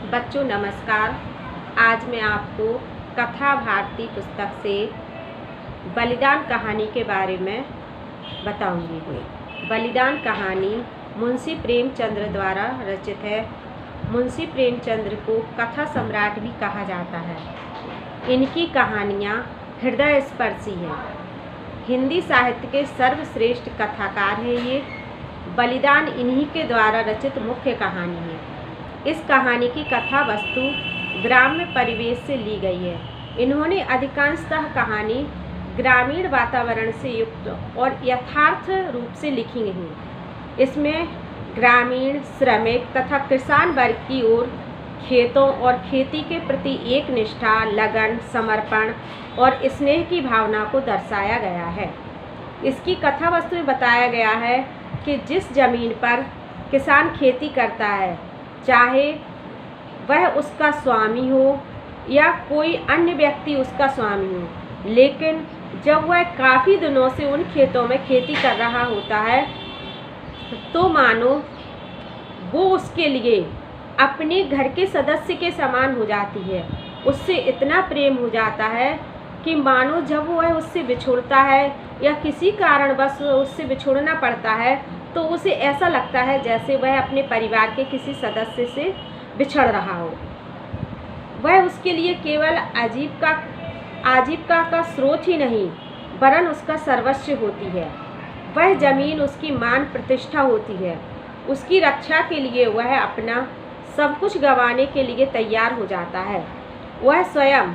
बच्चों नमस्कार। आज मैं आपको कथा भारती पुस्तक से बलिदान कहानी के बारे में बताऊंगी। बलिदान कहानी मुंशी प्रेमचंद्र द्वारा रचित है। मुंशी प्रेमचंद्र को कथा सम्राट भी कहा जाता है। इनकी कहानियाँ हृदय स्पर्शी हैं। हिंदी साहित्य के सर्वश्रेष्ठ कथाकार हैं ये। बलिदान इन्हीं के द्वारा रचित मुख्य कहानी है। इस कहानी की कथा वस्तु ग्राम्य परिवेश से ली गई है। इन्होंने अधिकांशतः कहानी ग्रामीण वातावरण से युक्त और यथार्थ रूप से लिखी हैं। इसमें ग्रामीण श्रमिक तथा किसान वर्ग की ओर खेतों और खेती के प्रति एक निष्ठा, लगन, समर्पण और स्नेह की भावना को दर्शाया गया है। इसकी कथा वस्तु में बताया गया है कि जिस जमीन पर किसान खेती करता है, चाहे वह उसका स्वामी हो या कोई अन्य व्यक्ति उसका स्वामी हो, लेकिन जब वह काफ़ी दिनों से उन खेतों में खेती कर रहा होता है तो मानो वो उसके लिए अपने घर के सदस्य के समान हो जाती है। उससे इतना प्रेम हो जाता है कि मानो जब वह उससे बिछुड़ता है या किसी कारणवश उससे बिछुड़ना पड़ता है तो उसे ऐसा लगता है जैसे वह अपने परिवार के किसी सदस्य से बिछड़ रहा हो। वह उसके लिए केवल आजीविका का स्रोत ही नहीं वरन उसका सर्वस्व होती है। वह जमीन उसकी मान प्रतिष्ठा होती है। उसकी रक्षा के लिए वह अपना सब कुछ गंवाने के लिए तैयार हो जाता है। वह स्वयं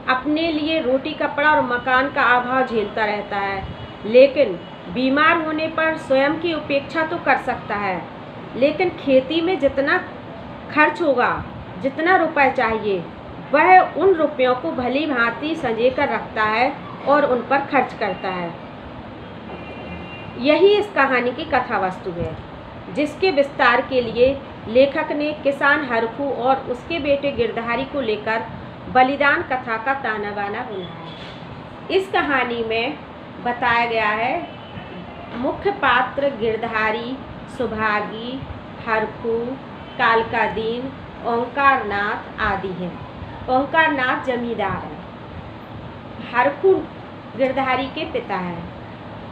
अपने लिए रोटी, कपड़ा और मकान का अभाव झेलता रहता है, लेकिन बीमार होने पर स्वयं की उपेक्षा तो कर सकता है, लेकिन खेती में जितना खर्च होगा, जितना रुपए चाहिए, वह उन रुपयों को भली भांति संजो कर रखता है और उन पर खर्च करता है। यही इस कहानी की कथा वस्तु है, जिसके विस्तार के लिए लेखक ने किसान हरखू और उसके बेटे गिरधारी को लेकर बलिदान कथा का ताना बाना बुना है। इस कहानी में बताया गया है मुख्य पात्र गिरधारी, सुभागी, हरखू, कालकादीन, ओंकारनाथ आदि हैं। ओंकारनाथ जमींदार है। हरखू गिरधारी के पिता हैं।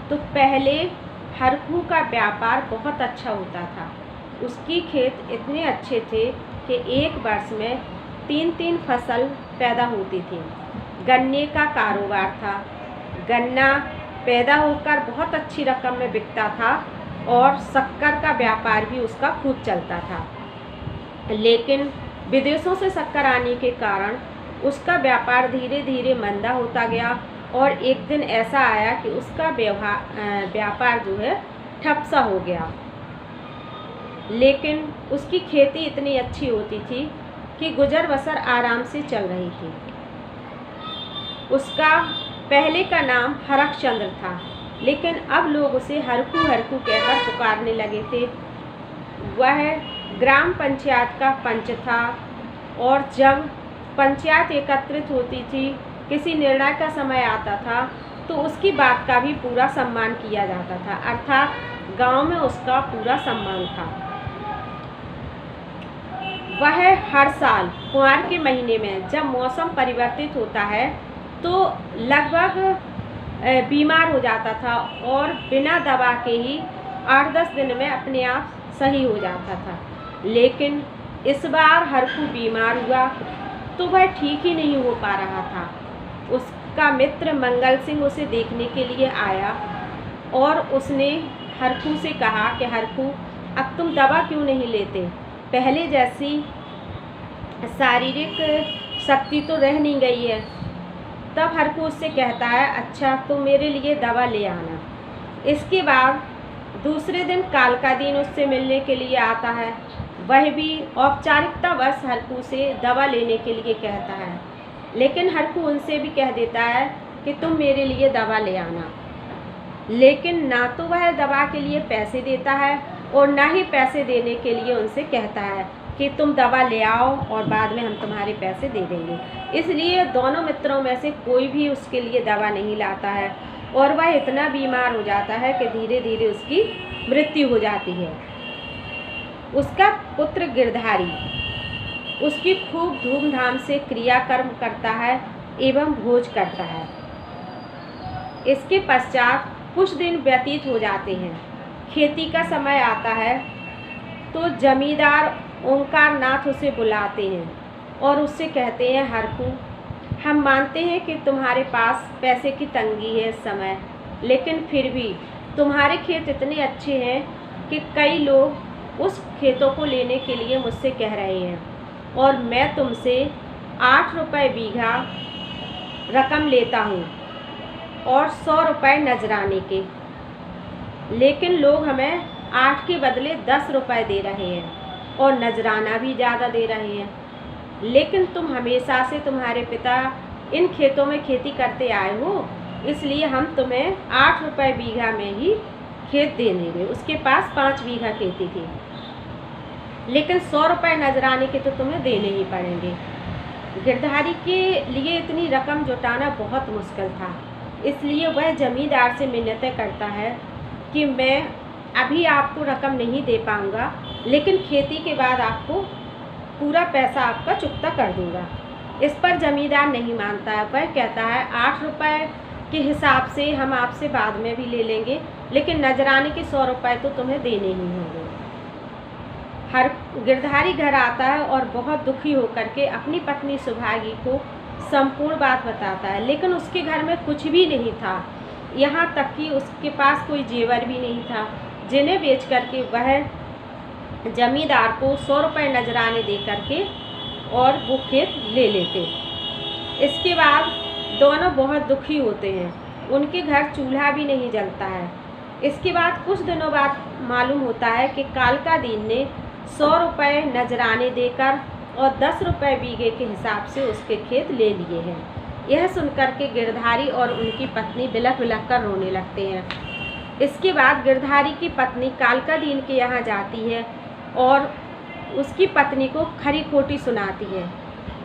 तो पहले हरखू का व्यापार बहुत अच्छा होता था। उसकी खेत इतने अच्छे थे कि एक वर्ष में 3-3 फसल पैदा होती थी। गन्ने का कारोबार था। गन्ना पैदा होकर बहुत अच्छी रकम में बिकता था और शक्कर का व्यापार भी उसका खूब चलता था। लेकिन विदेशों से शक्कर आने के कारण उसका व्यापार धीरे धीरे मंदा होता गया और एक दिन ऐसा आया कि उसका व्यापार जो है ठप सा हो गया। लेकिन उसकी खेती इतनी अच्छी होती थी कि गुजर बसर आराम से चल रही थी। उसका पहले का नाम हरखचंद्र था, लेकिन अब लोग उसे हरखू हरखू कहकर पुकारने लगे थे। वह ग्राम पंचायत का पंच था और जब पंचायत एकत्रित होती थी, किसी निर्णय का समय आता था, तो उसकी बात का भी पूरा सम्मान किया जाता था, अर्थात गांव में उसका पूरा सम्मान था। वह हर साल कुंवार के महीने में जब मौसम परिवर्तित होता है तो लगभग बीमार हो जाता था और बिना दवा के ही 8-10 दिन में अपने आप सही हो जाता था। लेकिन इस बार हरखू बीमार हुआ तो वह ठीक ही नहीं हो पा रहा था। उसका मित्र मंगल सिंह उसे देखने के लिए आया और उसने हरखू से कहा कि हरखू, अब तुम दवा क्यों नहीं लेते? पहले जैसी शारीरिक शक्ति तो रह नहीं गई है। तब हरखू उससे कहता है, अच्छा तो मेरे लिए दवा ले आना। इसके बाद दूसरे दिन कालकादीन उससे मिलने के लिए आता है। वह भी औपचारिकतावश हरखू से दवा लेने के लिए कहता है, लेकिन हरखू उनसे भी कह देता है कि तुम मेरे लिए दवा ले आना। लेकिन ना तो वह दवा के लिए पैसे देता है और ना ही पैसे देने के लिए उनसे कहता है कि तुम दवा ले आओ और बाद में हम तुम्हारे पैसे दे देंगे। इसलिए दोनों मित्रों में से कोई भी उसके लिए दवा नहीं लाता है और वह इतना बीमार हो जाता है कि धीरे धीरे उसकी मृत्यु हो जाती है। उसका पुत्र गिरधारी उसकी खूब धूमधाम से क्रियाकर्म करता है एवं भोज करता है। इसके पश्चात कुछ दिन व्यतीत हो जाते हैं। खेती का समय आता है तो जमींदार ओंकार नाथ उसे बुलाते हैं और उससे कहते हैं, हरकू, हम मानते हैं कि तुम्हारे पास पैसे की तंगी है इस समय, लेकिन फिर भी तुम्हारे खेत इतने अच्छे हैं कि कई लोग उस खेतों को लेने के लिए मुझसे कह रहे हैं और मैं तुमसे 8 रुपये बीघा रकम लेता हूँ और 100 रुपये नजराने के, लेकिन लोग हमें 8 के बदले 10 रुपये दे रहे हैं और नजराना भी ज़्यादा दे रहे हैं। लेकिन तुम हमेशा से तुम्हारे पिता इन खेतों में खेती करते आए हो, इसलिए हम तुम्हें 8 रुपये बीघा में ही खेत दे देंगे। उसके पास 5 बीघा खेती थी, लेकिन 100 रुपये नजराने के तो तुम्हें देने ही पड़ेंगे। गिरधारी के लिए इतनी रकम जुटाना बहुत मुश्किल था, इसलिए वह जमींदार से मिन्नतें करता है कि मैं अभी आपको रकम नहीं दे पाऊँगा, लेकिन खेती के बाद आपको पूरा पैसा आपका चुकता कर दूँगा। इस पर जमींदार नहीं मानता है। वह कहता है 8 रुपये के हिसाब से हम आपसे बाद में भी ले लेंगे, लेकिन नजराने के 100 रुपये तो तुम्हें देने ही होंगे। हर गिरधारी घर आता है और बहुत दुखी होकर के अपनी पत्नी सुभागी को संपूर्ण बात बताता है, लेकिन उसके घर में कुछ भी नहीं था, यहाँ तक कि उसके पास कोई जेवर भी नहीं था, जिन्हें बेच करके वह जमींदार को 100 रुपये नजराने दे करके और वो खेत ले लेते। इसके बाद दोनों बहुत दुखी होते हैं, उनके घर चूल्हा भी नहीं जलता है। इसके बाद कुछ दिनों बाद मालूम होता है कि कालका दीन ने 100 रुपये नजराने देकर और 10 रुपये बीघे के हिसाब से उसके खेत ले लिए हैं। यह सुनकर के गिरधारी और उनकी पत्नी बिलख बिलख कर रोने लगते हैं। इसके बाद गिरधारी की पत्नी कालका दीन के यहाँ जाती है और उसकी पत्नी को खरी खोटी सुनाती है।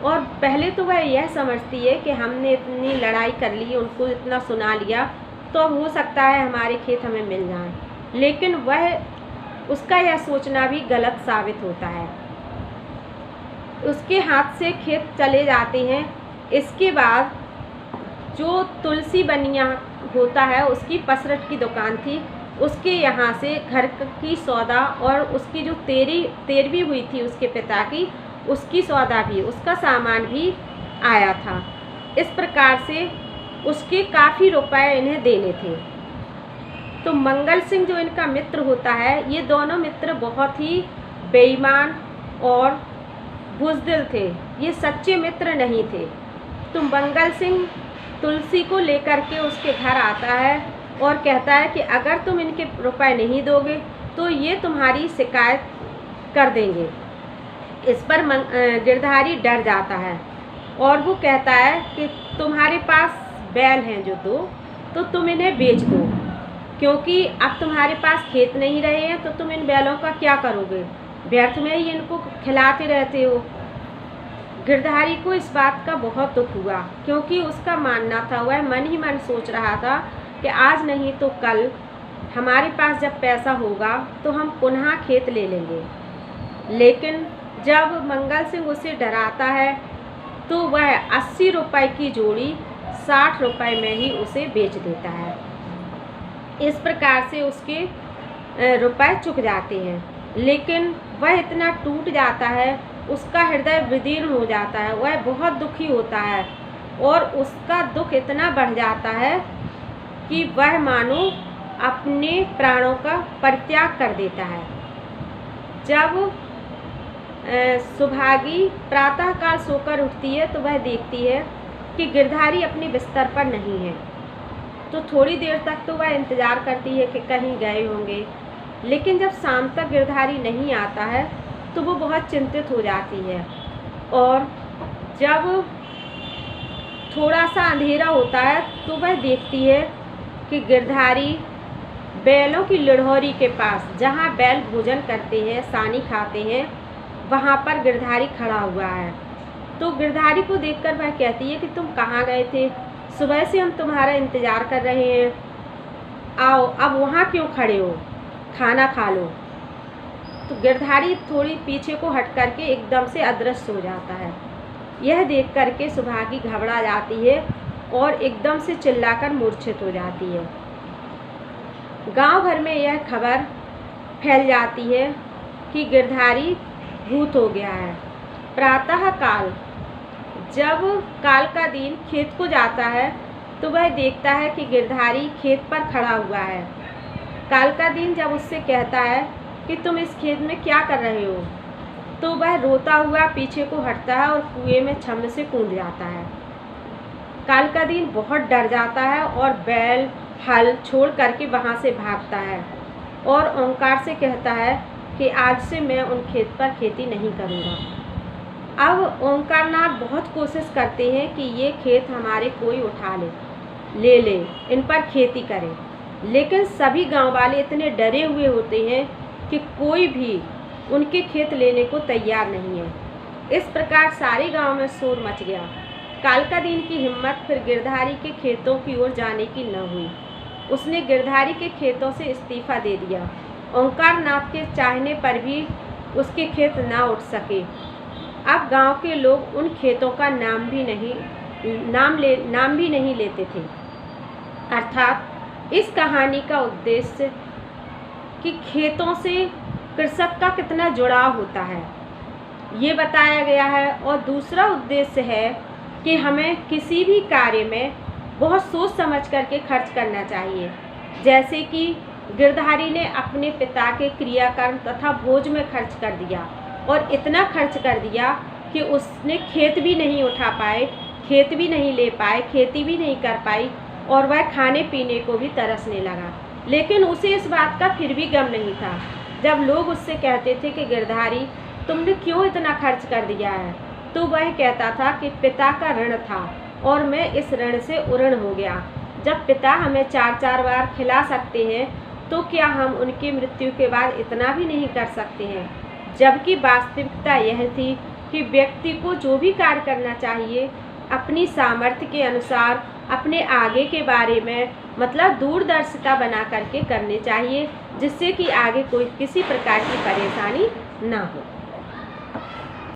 और पहले तो वह यह समझती है कि हमने इतनी लड़ाई कर ली, उनको इतना सुना लिया, तो हो सकता है हमारे खेत हमें मिल जाएं, लेकिन उसका यह सोचना भी गलत साबित होता है। उसके हाथ से खेत चले जाते हैं। इसके बाद जो तुलसी बनिया होता है, उसकी पसरट की दुकान थी, उसके यहाँ से घर की सौदा और उसकी जो तेरवी हुई थी उसके पिता की, उसकी सौदा भी, उसका सामान भी आया था। इस प्रकार से उसके काफ़ी रुपए इन्हें देने थे। तो मंगल सिंह जो इनका मित्र होता है, ये दोनों मित्र बहुत ही बेईमान और बुज़दिल थे, ये सच्चे मित्र नहीं थे। तो मंगल सिंह तुलसी को लेकर के उसके घर आता है और कहता है कि अगर तुम इनके रुपए नहीं दोगे तो ये तुम्हारी शिकायत कर देंगे। इस पर गिरधारी डर जाता है और वो कहता है कि तुम्हारे पास बैल हैं जो दो, तो तुम इन्हें बेच दो, क्योंकि अब तुम्हारे पास खेत नहीं रहे हैं, तो तुम इन बैलों का क्या करोगे, व्यर्थ में ही इनको खिलाते रहते हो। गिरधारी को इस बात का बहुत दुख हुआ, क्योंकि उसका मानना था, वह मन ही मन सोच रहा था कि आज नहीं तो कल हमारे पास जब पैसा होगा तो हम पुनः खेत ले लेंगे। लेकिन जब मंगल सिंह उसे डराता है तो वह 80 रुपये की जोड़ी 60 रुपये में ही उसे बेच देता है। इस प्रकार से उसके रुपए चुक जाते हैं, लेकिन वह इतना टूट जाता है, उसका हृदय विदीर्ण हो जाता है, वह बहुत दुखी होता है और उसका दुख इतना बढ़ जाता है कि वह मानो अपने प्राणों का परित्याग कर देता है। जब सुभागी प्रातःकाल सोकर उठती है तो वह देखती है कि गिरधारी अपने बिस्तर पर नहीं है। तो थोड़ी देर तक तो वह इंतज़ार करती है कि कहीं गए होंगे, लेकिन जब शाम तक गिरधारी नहीं आता है तो वो बहुत चिंतित हो जाती है। और जब थोड़ा सा अंधेरा होता है तो वह देखती है कि गिरधारी बैलों की लिढ़ौरी के पास, जहाँ बैल भोजन करते हैं, सानी खाते हैं, वहाँ पर गिरधारी खड़ा हुआ है। तो गिरधारी को देखकर वह कहती है कि तुम कहाँ गए थे, सुबह से हम तुम्हारा इंतज़ार कर रहे हैं, आओ अब वहाँ क्यों खड़े हो, खाना खा लो। तो गिरधारी थोड़ी पीछे को हट करके एकदम से अदृश्य हो जाता है। यह देख करके सुभागी घबरा जाती है और एकदम से चिल्लाकर मूर्छित हो जाती है। गांव भर में यह खबर फैल जाती है कि गिरधारी भूत हो गया है। प्रातः काल जब काल का दिन खेत को जाता है तो वह देखता है कि गिरधारी खेत पर खड़ा हुआ है। काल का दिन जब उससे कहता है कि तुम इस खेत में क्या कर रहे हो, तो वह रोता हुआ पीछे को हटता है और कुएं में छम से कूद जाता है। काल का दिन बहुत डर जाता है और बैल हल छोड़ करके वहाँ से भागता है और ओंकार से कहता है कि आज से मैं उन खेत पर खेती नहीं करूँगा। अब ओंकारनाथ बहुत कोशिश करते हैं कि ये खेत हमारे कोई उठा ले इन पर खेती करे, लेकिन सभी गांव वाले इतने डरे हुए होते हैं कि कोई भी उनके खेत लेने को तैयार नहीं है। इस प्रकार सारे गांव में शोर मच गया। काल का दिन की हिम्मत फिर गिरधारी के खेतों की ओर जाने की न हुई। उसने गिरधारी के खेतों से इस्तीफा दे दिया। ओंकारनाथ के चाहने पर भी उसके खेत ना उठ सके। अब गांव के लोग उन खेतों का नाम भी नहीं लेते थे। अर्थात इस कहानी का उद्देश्य कि खेतों से कृषक का कितना जुड़ाव होता है ये बताया गया है, और दूसरा उद्देश्य है कि हमें किसी भी कार्य में बहुत सोच समझ करके खर्च करना चाहिए। जैसे कि गिरधारी ने अपने पिता के क्रियाकर्म तथा भोज में खर्च कर दिया, और इतना खर्च कर दिया कि उसने खेत भी नहीं उठा पाए, खेत भी नहीं ले पाए, खेती भी नहीं कर पाई, और वह खाने पीने को भी तरसने लगा। लेकिन उसे इस बात का फिर भी गम नहीं था। जब लोग उससे कहते थे कि गिरधारी तुमने क्यों इतना खर्च कर दिया है, तो वह कहता था कि पिता का ऋण था और मैं इस ऋण से उऋण हो गया। जब पिता हमें 4-4 बार खिला सकते हैं तो क्या हम उनकी मृत्यु के बाद इतना भी नहीं कर सकते हैं। जबकि वास्तविकता यह थी कि व्यक्ति को जो भी कार्य करना चाहिए अपनी सामर्थ्य के अनुसार अपने आगे के बारे में मतलब दूरदर्शिता बना करके करने चाहिए, जिससे कि आगे कोई किसी प्रकार की परेशानी ना हो।